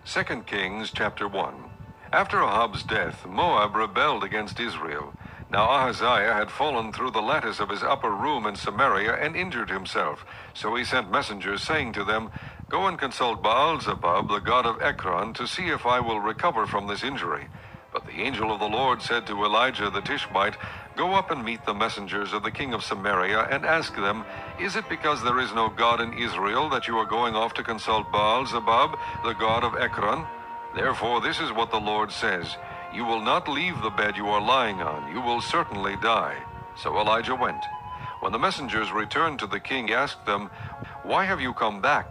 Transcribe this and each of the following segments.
2 Kings chapter 1. After Ahab's death, Moab rebelled against Israel. Now Ahaziah had fallen through the lattice of his upper room in Samaria and injured himself. So he sent messengers, saying to them, "Go and consult Baal-zebub, the god of Ekron, to see if I will recover from this injury." But the angel of the Lord said to Elijah the Tishbite, "Go up and meet the messengers of the king of Samaria, and ask them, Is it because there is no God in Israel that you are going off to consult Baal-zebub, the god of Ekron? Therefore this is what the Lord says, You will not leave the bed you are lying on, you will certainly die." So Elijah went. When the messengers returned to the king, he asked them, "Why have you come back?"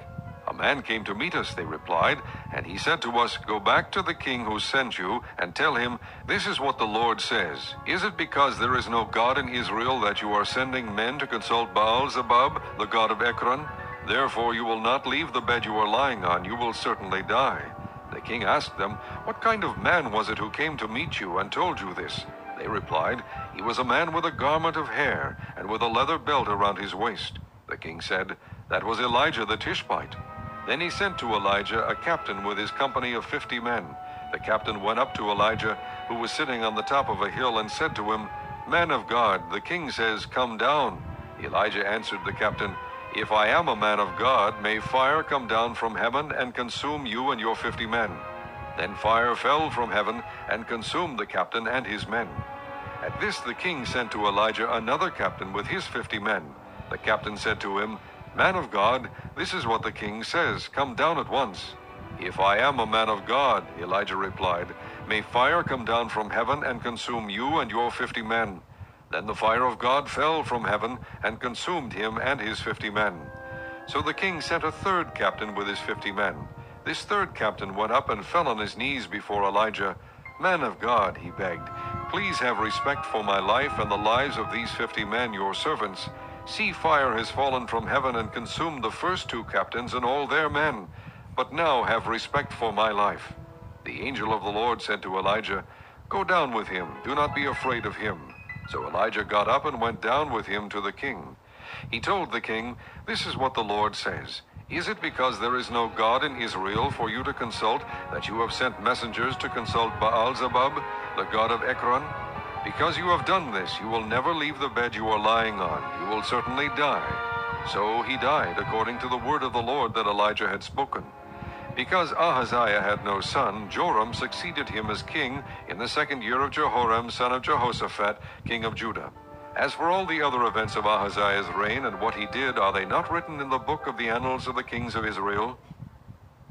"A man came to meet us," they replied, "and he said to us, 'Go back to the king who sent you, and tell him, This is what the Lord says. Is it because there is no God in Israel that you are sending men to consult Baal-zebub, the god of Ekron? Therefore you will not leave the bed you are lying on, you will certainly die.'" The king asked them, "What kind of man was it who came to meet you and told you this?" They replied, "He was a man with a garment of hair, and with a leather belt around his waist." The king said, "That was Elijah the Tishbite." Then he sent to Elijah a captain with his company of 50 men. The captain went up to Elijah, who was sitting on the top of a hill, and said to him, "Man of God, the king says, 'Come down.'" Elijah answered the captain, "If I am a man of God, may fire come down from heaven and consume you and your 50 men." Then fire fell from heaven and consumed the captain and his men. At this the king sent to Elijah another captain with his 50 men. The captain said to him, "Man of God, this is what the king says, 'Come down at once.'" "If I am a man of God," Elijah replied, "may fire come down from heaven and consume you and your 50 men." Then the fire of God fell from heaven and consumed him and his 50 men. So the king sent a third captain with his 50 men. This third captain went up and fell on his knees before Elijah. "Man of God," he begged, "please have respect for my life and the lives of these 50 men, your servants. See, fire has fallen from heaven and consumed the first two captains and all their men. But now have respect for my life." The angel of the Lord said to Elijah, "Go down with him, do not be afraid of him." So Elijah got up and went down with him to the king. He told the king, "This is what the Lord says. Is it because there is no God in Israel for you to consult that you have sent messengers to consult Baal-zebub, the god of Ekron? Because you have done this, you will never leave the bed you are lying on. You will certainly die." So he died according to the word of the Lord that Elijah had spoken. Because Ahaziah had no son, Joram succeeded him as king in the 2nd year of Jehoram, son of Jehoshaphat, king of Judah. As for all the other events of Ahaziah's reign and what he did, are they not written in the book of the annals of the kings of Israel?